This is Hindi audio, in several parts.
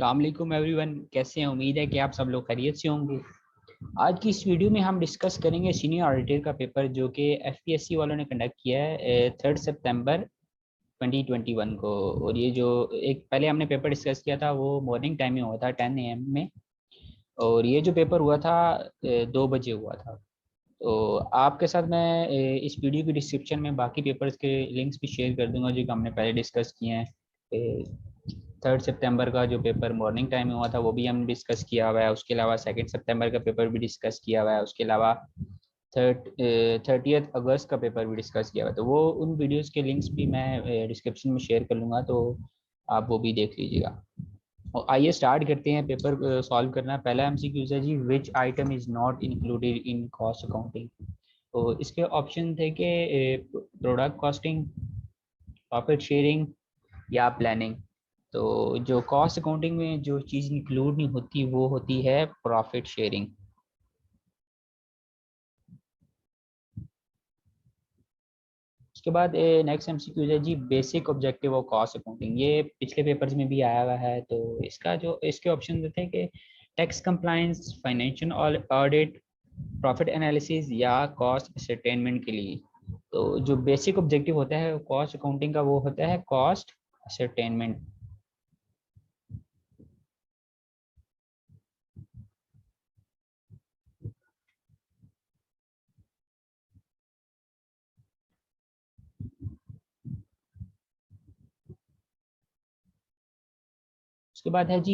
अस्सलाम वालेकुम एवरीवन, कैसे हैं? उम्मीद है कि आप सब लोग खैरियत से होंगे। आज की इस वीडियो में हम डिस्कस करेंगे सीनियर ऑडिटर का पेपर जो कि एफपीएससी वालों ने कंडक्ट किया है 3 सितंबर 2021 को। और ये जो एक पहले हमने पेपर डिस्कस किया था वो मॉर्निंग टाइम में हुआ था 10 AM में, और ये जो पेपर हुआ था 2 बजे हुआ था। तो आपके साथ मैं इस वीडियो की डिस्क्रिप्शन में बाकी पेपर्स के लिंक्स भी शेयर कर दूंगा जो कि हमने पहले डिस्कस किए हैं। 3 सितंबर का जो पेपर मॉर्निंग टाइम में हुआ था वो भी हमने डिस्कस किया हुआ है। उसके अलावा 2 सितंबर का पेपर भी डिस्कस किया हुआ है। उसके अलावा 30 अगस्त का पेपर भी डिस्कस किया हुआ है। तो वो उन वीडियोस के लिंक्स भी मैं डिस्क्रिप्शन में शेयर कर लूँगा, तो आप वो भी देख लीजिएगा। और आइए स्टार्ट करते हैं पेपर सॉल्व करना। पहला एमसीक्यू है जी, which item is not included in cost accounting. तो इसके ऑप्शन थे कि प्रोडक्ट कॉस्टिंग, प्रॉफिट शेयरिंग या प्लानिंग। तो जो कॉस्ट अकाउंटिंग में जो चीज़ इंक्लूड नहीं होती वो होती है प्रॉफिट शेयरिंग। उसके बाद नेक्स्ट एमसीक्यू है जी, basic objective of cost accounting. ये पिछले पेपर्स में भी आया हुआ है। तो इसका जो इसके ऑप्शन देते हैं कि tax compliance, financial audit, profit analysis या कॉस्ट असरटेनमेंट के लिए। तो जो बेसिक ऑब्जेक्टिव होता है कॉस्ट अकाउंटिंग का वो होता है कॉस्ट असरटेनमेंट। उसके बाद है जी,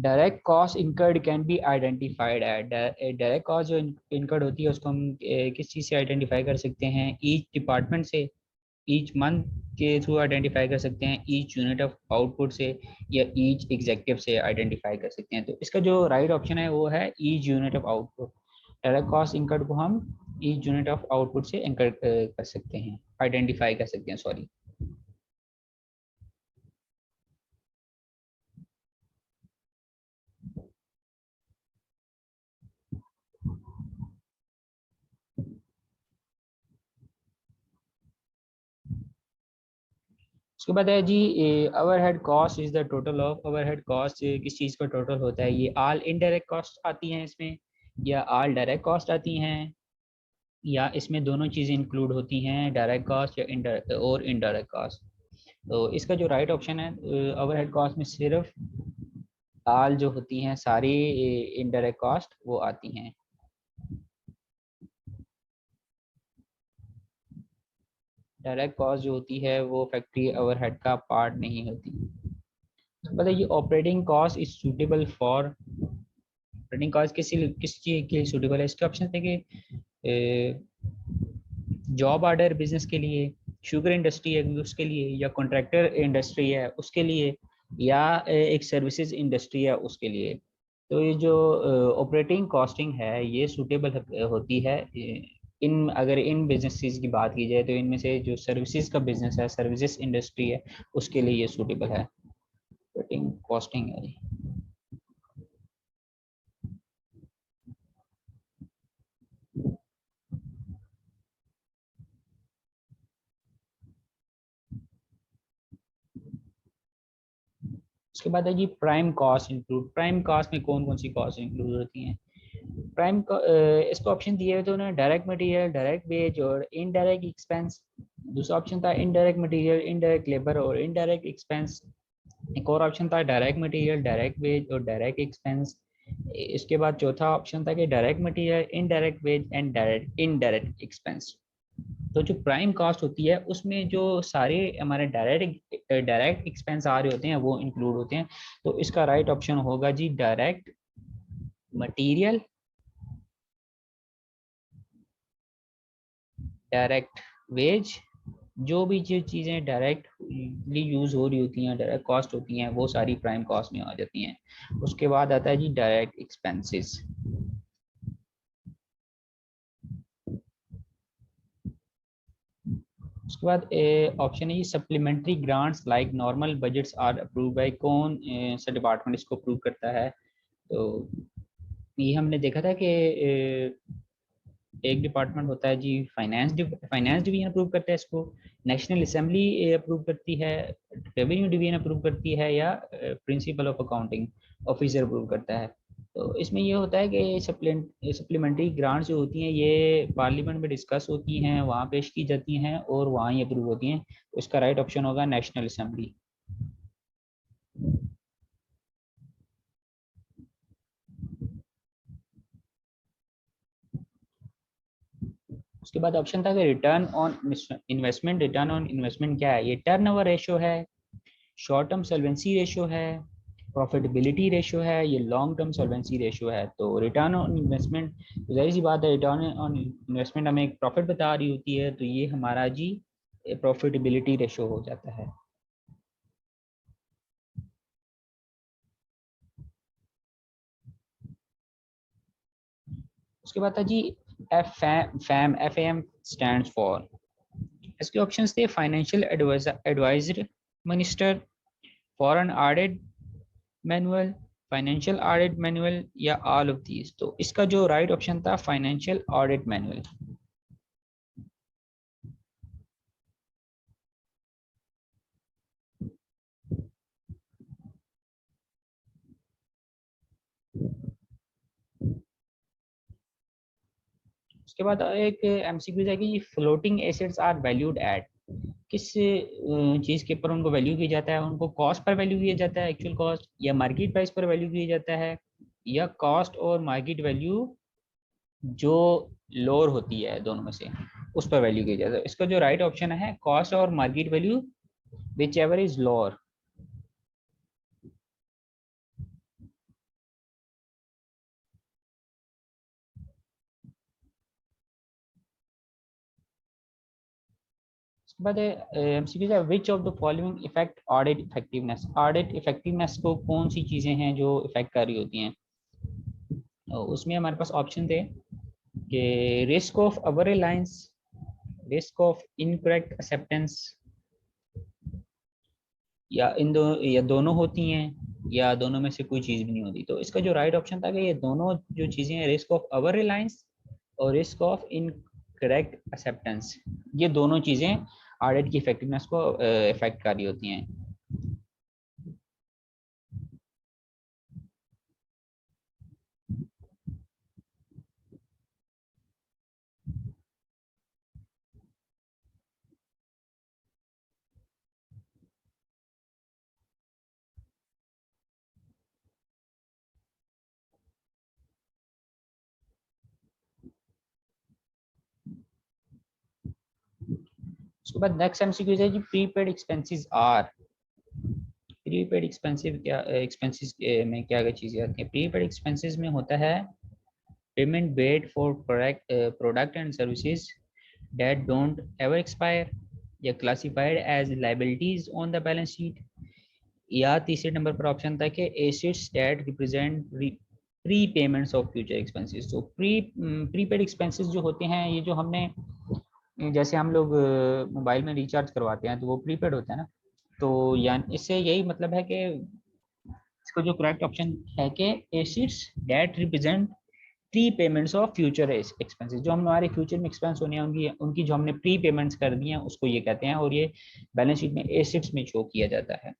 direct cost incurred can be identified है। डायरेक्ट कॉस्ट जो इनकर्ड होती है उसको हम किस चीज़ से आइडेंटिफाई कर सकते हैं? ईच डिपार्टमेंट से, ईच मंथ के थ्रू आइडेंटिफाई कर सकते हैं, ईच यूनिट ऑफ आउटपुट से, या ईच एग्जेक्टिव से आइडेंटिफाई कर सकते हैं। तो इसका जो राइट ऑप्शन है वो है each unit of output. Direct cost incurred को हम ईच यूनिट ऑफ आउटपुट से इनकर्ड कर सकते हैं, आइडेंटिफाई कर सकते हैं, सॉरी। उसके बाद है जी, overhead cost is the total of. Overhead cost किस चीज़ का टोटल होता है? ये ऑल इनडायरेक्ट कॉस्ट आती हैं इसमें, या ऑल डायरेक्ट कॉस्ट आती हैं, या इसमें दोनों चीज़ें इंक्लूड होती हैं, डायरेक्ट कॉस्ट या इनडायरेक्ट और इनडायरेक्ट कॉस्ट। तो इसका जो राइट ऑप्शन है, ओवरहेड कॉस्ट में सिर्फ ऑल जो होती हैं सारी इनडायरेक्ट कॉस्ट वो आती हैं। डायरेक्ट कॉस्ट जो होती है वो फैक्ट्री ओवरहेड का पार्ट नहीं होती। बताइए, operating cost is suitable for, operating cost किस चीज़ के लिए सूटेबल है? इसके ऑप्शन थे कि जॉब ऑर्डर बिजनेस के लिए, शुगर इंडस्ट्री है उसके लिए, या कॉन्ट्रैक्टर इंडस्ट्री है उसके लिए, या एक सर्विसेज इंडस्ट्री है उसके लिए। तो ये जो ऑपरेटिंग कॉस्टिंग है ये सूटेबल होती है इन, अगर इन बिजनेसेस की बात की जाए तो इनमें से जो सर्विसेज का बिजनेस है, सर्विसेज इंडस्ट्री है, उसके लिए ये सूटेबल है, ऑपरेटिंग कॉस्टिंग है। उसके बाद है जी, prime cost include. Prime cost में कौन कौन सी कॉस्ट इंक्लूड होती हैं? प्राइम को इसको ऑप्शन दिए हुए थे उन्होंने, डायरेक्ट मटेरियल, डायरेक्ट वेज और इनडायरेक्ट एक्सपेंस। दूसरा ऑप्शन था इनडायरेक्ट मटेरियल, इनडायरेक्ट लेबर और इनडायरेक्ट एक्सपेंस। एक और ऑप्शन था डायरेक्ट मटेरियल, डायरेक्ट वेज और डायरेक्ट एक्सपेंस। इसके बाद चौथा ऑप्शन था कि direct material, indirect wage and direct indirect expense. तो जो प्राइम कॉस्ट होती है उसमें जो सारे हमारे डायरेक्ट एक्सपेंस आ रहे होते हैं वो इंक्लूड होते हैं। तो इसका राइट ऑप्शन होगा जी डायरेक्ट मटेरियल, डायरेक्ट वेज। जो भी जो चीज़ें डायरेक्टली यूज़ हो रही होती हैं, डायरेक्ट कॉस्ट होती हैं, वो सारी प्राइम कॉस्ट में आ जाती हैं। उसके बाद आता है जी डायरेक्ट एक्सपेंसेस। उसके बाद ऑप्शन है जी, supplementary grants like normal budgets are approve by. कौन सा डिपार्टमेंट इसको अप्रूव करता है? तो ये हमने देखा था कि एक डिपार्टमेंट होता है जी फाइनेंस डिवीजन अप्रूव करता है इसको, नेशनल असेंबली अप्रूव करती है, रेवेन्यू डिवीजन अप्रूव करती है, या principle of accounting officer approve करता है। तो इसमें ये होता है कि सप्लीमेंट्री ग्रांट्स जो होती हैं ये पार्लियामेंट में डिस्कस होती हैं, वहाँ पेश की जाती हैं और वहाँ ही अप्रूव होती हैं। उसका राइट ऑप्शन होगा नेशनल असेंबली। उसके बाद ऑप्शन था कि return on investment. Return on investment क्या है? ये टर्नओवर रेशो है, शॉर्ट टर्म सॉल्वेंसी रेशो है, प्रॉफिटेबिलिटी रेशो है, ये लॉन्ग टर्म सॉल्वेंसी रेशो है। तो रिटर्न ऑन इन्वेस्टमेंट, जाहिर सी बात है रिटर्न ऑन इन्वेस्टमेंट हमें एक प्रॉफिट बता रही होती है, तो ये हमारा जी प्रॉफिटेबिलिटी रेशो हो जाता है। उसके बाद था G F M stand for. इसके ऑप्शंस थे financial adviser minister, foreign audit manual, financial audit manual, या ऑल ऑफ दीज। तो इसका जो राइट ऑप्शन था फाइनेंशियल ऑडिट मैनुअल। उसके बाद एक एमसीक्यू है कि floating assets are valued at, किस चीज के ऊपर उनको वैल्यू किया जाता है? उनको कॉस्ट पर वैल्यू किया जाता है, एक्चुअल कॉस्ट, या मार्केट प्राइस पर वैल्यू किया जाता है, या कॉस्ट और मार्केट वैल्यू जो लोअर होती है दोनों में से उस पर वैल्यू किया जाता है। इसका जो राइट ऑप्शन है कॉस्ट और market value which ever is lower. उसके बाद एमसीक्यू है which of the following effect audit effectiveness. Audit effectiveness को कौन सी चीजें हैं जो इफेक्ट कर रही होती हैं? तो उसमें हमारे पास ऑप्शन थे कि risk of our Reliance, risk of incorrect acceptance, या या दोनों होती हैं, या दोनों में से कोई चीज भी नहीं होती। तो इसका जो राइट ऑप्शन था कि ये दोनों जो चीजें हैं, रिस्क ऑफ अवर रिलायंस और रिस्क ऑफ इनकरेक्ट एक्सेप्टेंस, ये दोनों चीजें ऑडिट की इफेक्टिवनेस को इफेक्ट कर रही होती हैं। उसके बाद नेक्स्ट एमसीक्यू है जी prepaid expenses are. Prepaid expensive क्या एक्सपेंसेस में क्या क्या चीजें आती हैं? प्रीपेड एक्सपेंसेस में होता है payment bed for product and services that don't ever expire, या classified as liabilities on the balance sheet, या तीसरे नंबर पर ऑप्शन था कि assets that represent pre payments of future expenses. तो प्रीपेड एक्सपेंसेस जो होते हैं, ये जो हमने जैसे हम लोग मोबाइल में रिचार्ज करवाते हैं तो वो प्रीपेड होता है ना। तो या इससे यही मतलब है कि इसका जो करेक्ट ऑप्शन है कि acids that represent pre payments of future expenses, जो हम हमारे फ्यूचर में एक्सपेंस होने होंगी उनकी जो हमने प्री पेमेंट्स कर दी हैं उसको ये कहते हैं, और ये बैलेंस शीट में एसेट्स में शो किया जाता है।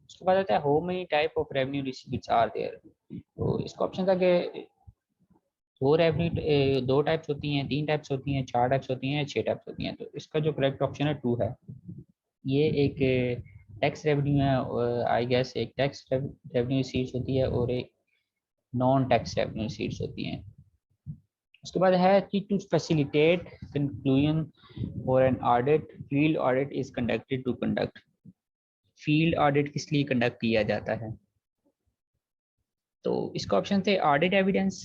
उसके बाद आता है how many type of revenue receipts are there. तो इसका ऑप्शन था कि दो रेवेन्यू, दो टाइप्स होती हैं, तीन टाइप्स होती हैं, चार टाइप्स होती हैं, छह टाइप्स होती हैं। तो इसका जो करेक्ट ऑप्शन है टू है। ये एक टैक्स रेवेन्यू है, आई गेस एक टैक्स रेवेन्यू रिसीट्स होती है और एक नॉन टैक्स रेवेन्यू रिसीट्स होती हैं। उसके बाद है कि to facilitate conclusion for an audit, field audit is conducted to conduct. Field audit किस लिए कंडक्ट किया जाता है? तो इसका ऑप्शन थे ऑडिट एविडेंस,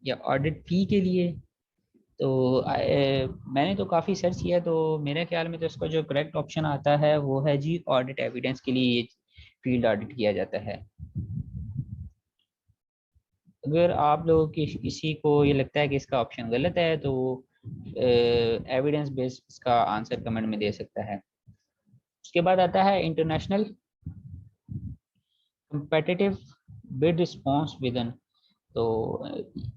या ऑडिट फी के लिए, तो मैंने तो काफ़ी सर्च किया, तो मेरे ख्याल में तो इसका जो करेक्ट ऑप्शन आता है वो है जी, ऑडिट एविडेंस के लिए ये फील्ड ऑडिट किया जाता है। अगर आप लोगों की किसी को ये लगता है कि इसका ऑप्शन गलत है तो एविडेंस बेस्ड इसका आंसर कमेंट में दे सकता है। उसके बाद आता है international competitive bid response within. तो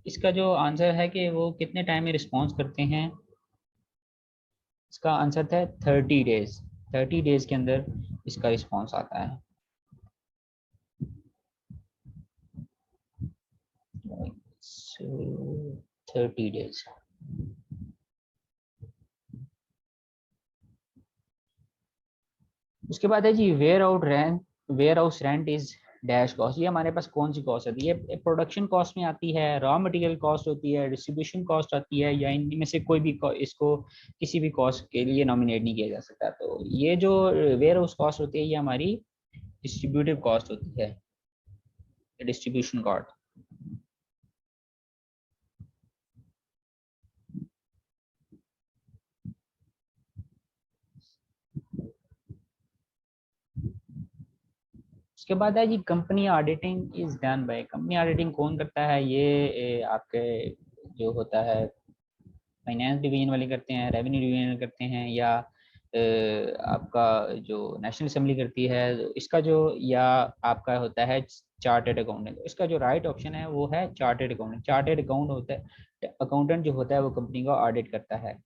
इसका जो आंसर है कि वो कितने टाइम में रिस्पॉन्स करते हैं, इसका आंसर था 30 डेज। 30 डेज के अंदर इसका रिस्पॉन्स आता है। So 30 days. उसके बाद है जी warehouse rent is dash cost. ये हमारे पास कौन सी कॉस्ट आती है? ये प्रोडक्शन कॉस्ट में आती है, रॉ मटेरियल कॉस्ट होती है, डिस्ट्रीब्यूशन कॉस्ट आती है, या इनमें से कोई भी इसको किसी भी कॉस्ट के लिए नॉमिनेट नहीं किया जा सकता। तो ये जो वेयर हाउस कॉस्ट होती है ये हमारी डिस्ट्रीब्यूटिव कॉस्ट होती है, डिस्ट्रीब्यूशन कॉस्ट। उसके बाद है जी company auditing is done by. Company auditing कौन करता है? ये आपके जो होता है फाइनेंस डिवीजन वाले करते हैं, रेवेन्यू डिवीजन करते हैं, या आपका जो नेशनल असेंबली करती है इसका जो, या आपका होता है चार्टर्ड अकाउंटेंट। इसका जो राइट ऑप्शन है वो है चार्टर्ड अकाउंटेंट। चार्टर्ड अकाउंट होता है, अकाउंटेंट जो होता है वो कंपनी का ऑडिट करता है।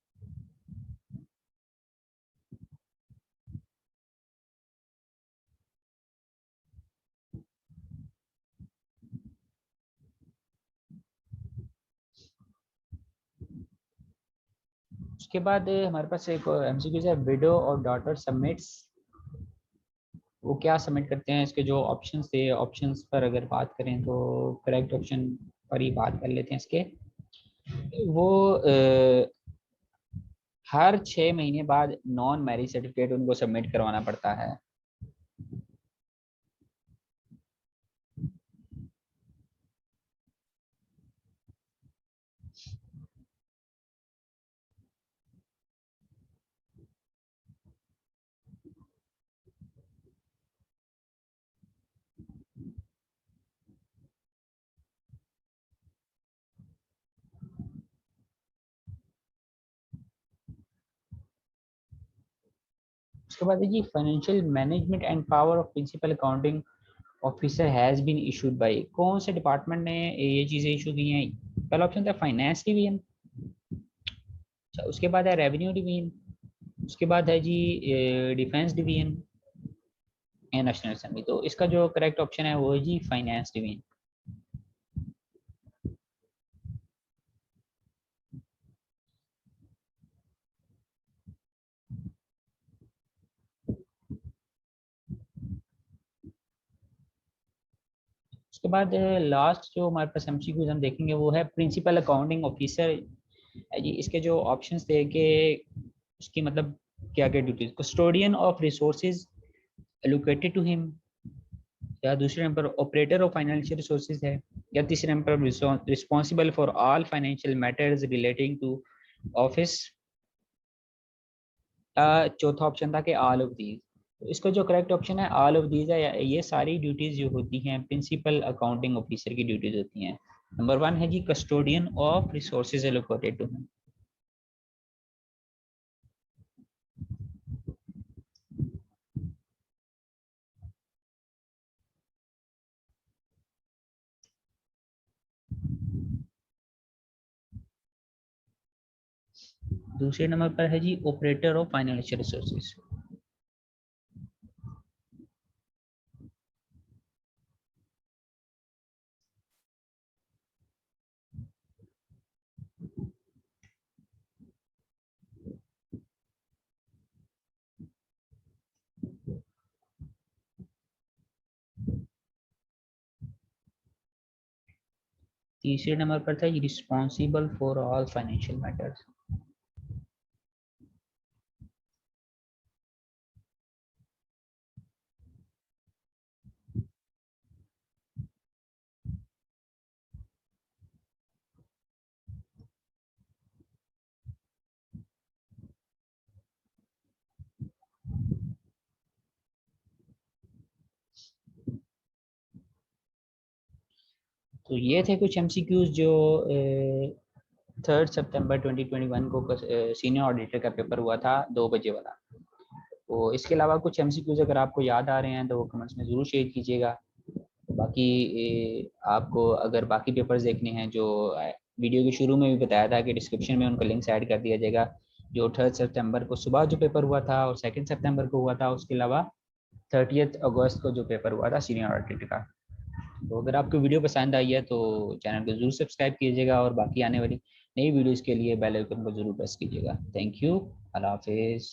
उसके बाद हमारे पास एक एमसीक्यू है, विडो और डॉटर सबमिट्स। वो क्या सबमिट करते हैं? इसके जो ऑप्शंस थे, ऑप्शंस पर अगर बात करें तो करेक्ट ऑप्शन पर ही बात कर लेते हैं इसके। वो हर 6 महीने बाद नॉन मैरिज सर्टिफिकेट उनको सबमिट करवाना पड़ता है। उसके बाद है जी financial management and power of principal accounting officer has been issued by. कौन से डिपार्टमेंट ने ये चीज़ें इशू की हैं? पहला ऑप्शन था फाइनेंस डिवीजन। अच्छा, उसके बाद है रेवेन्यू डिवीजन। उसके बाद है जी डिफेंस डिवीजन या नेशनल असेंबली। तो इसका जो करेक्ट ऑप्शन है वो है जी फाइनेंस डिवीजन। उसके बाद लास्ट जो हमारे पास एमसीक्यूज हम देखेंगे वो है प्रिंसिपल अकाउंटिंग ऑफिसर जी। इसके जो ऑप्शंस थे कि उसकी मतलब क्या क्या duties, custodian of resources allocated to him, या दूसरे number operator of financial resources है, या तीसरे number responsible for all financial matters relating to office, चौथा ऑप्शन था कि ऑल ऑफ दीज। तो इसका जो करेक्ट ऑप्शन है ऑल ऑफ दीज है। ये सारी ड्यूटीज जो होती हैं प्रिंसिपल अकाउंटिंग ऑफिसर की ड्यूटीज होती हैं। नंबर 1 है जी custodian of resources allocated to. दूसरे नंबर पर है जी ऑपरेटर ऑफ फाइनेंशियल रिसोर्सेज। तीसरे नंबर पर था responsible for all financial matters. तो ये थे कुछ एमसीक्यूज जो 3 सितंबर 2021 को सीनियर ऑडिटर का पेपर हुआ था 2 बजे वाला। तो इसके अलावा कुछ एमसीक्यूज अगर आपको याद आ रहे हैं तो वो कमेंट्स में ज़रूर शेयर कीजिएगा। बाकी आपको अगर बाकी पेपर्स देखने हैं जो वीडियो के शुरू में भी बताया था कि डिस्क्रिप्शन में उनका लिंक्स ऐड कर दिया जाएगा। जो 3 सितंबर को सुबह जो पेपर हुआ था और 2 सितंबर को हुआ था, उसके अलावा 30 अगस्त को जो पेपर हुआ था सीनियर ऑडिटर का। तो अगर आपको वीडियो पसंद आई है तो चैनल को जरूर सब्सक्राइब कीजिएगा और बाकी आने वाली नई वीडियोस के लिए बेल आइकन को जरूर प्रेस कीजिएगा। Thank you. अल्लाह हाफिज़।